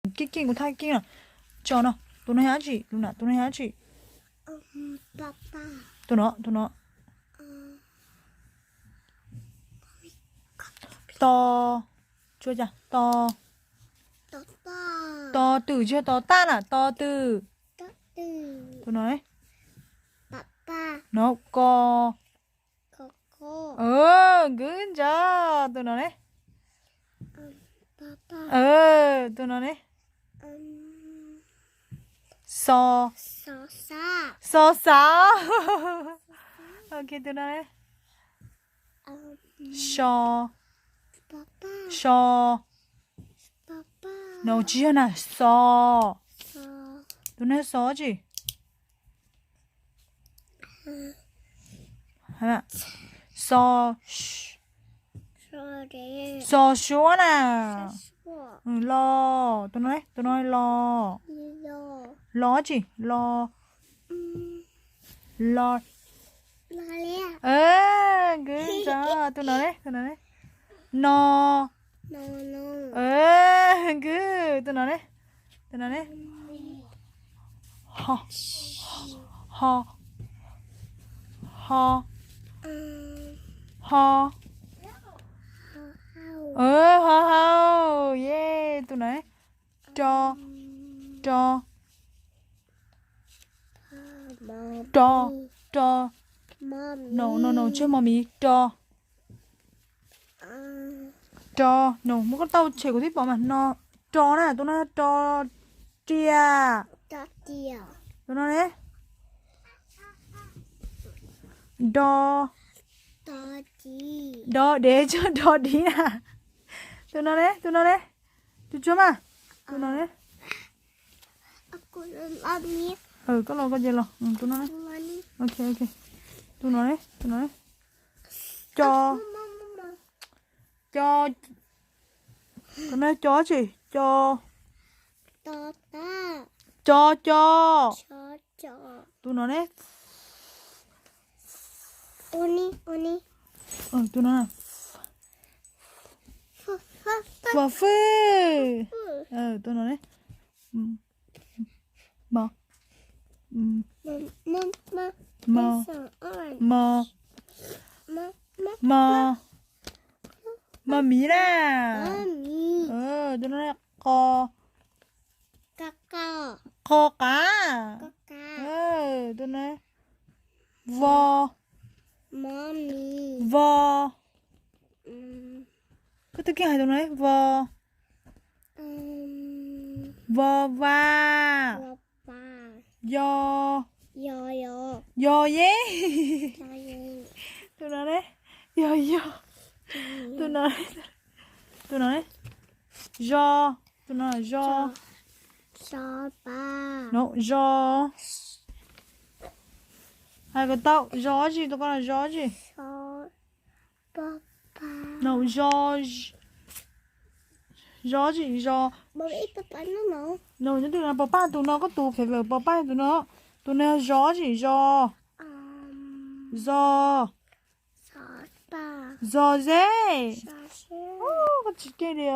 Kinh của thai kinh à. Cho nó. Tụi nó hả chị? Tụi nó hả chị? Papa. Tụi nó. To. Chưa chưa? To. To từ chưa? To ta à? To từ. Tụi nó đấy. Papa. Nó co. Coco. Good job. Tụi nó đấy. Papa. Tụi nó đấy. So. Sosa. So sao? Ok, tụi nó đấy. So. Papa. So. Papa. No, chưa nào. So. So. Tụi nó so gì? Hả? So. Sorry. So sure nào. Sure. Lo. Tụi nó lo. Lo. Lo gì? Lo. Lo. Lo lẹ. Good job. Tụi nó đấy. No. No, no. Good. Tụi nó đấy. Ho. Ho. Ho. Ho. Ho. Yeah. Tụi nó đấy. Cho. No. Chứ mommy. Cho. No. Một con tàu trẻ của thích bỏ mà. No. Cho nè. Tụi nó cho. Chia. Tortilla. Tụi nó đấy. Đo. Tortilla. Đo để cho đo đi nè. Tụi nó đấy. Tụi chưa mà. Tụi nó đấy. Aku lagi. Có lo cái gì lo. Tụi nó đấy. Lagi. Ok. Tụi nó đấy. Cho. Tụi nó cho gì? Cho. Tota. Cho. Cho. Tụi nó đấy. Oni. Tụi nó này. Phở phư. Tụi nó đấy. Mò. Mì nè. Tụi nó này. Kakao. Kho cá. Tụi nó này. Vo. Mommy. Vo. Cái thứ kia hay tụi nó đấy. Vo. Vo va. Papa. Yo. Yo. Yeah. Tụi nó đấy. Yo. Tụi nó đấy. Jo. Tụi nó là jo. Sopa. No, jo. Hai cái tao jo gì? Tụi con là jo gì? Papa. No, jo. Jo gì? Jo. Bố ít papa nó. No, nhưng tụi nó papa tụi nó có tụ phải về papa tụi nó. Tụi nó jo gì? Jo. Jo. Sopa. Jo dê. Sase. Có chữ kia đi.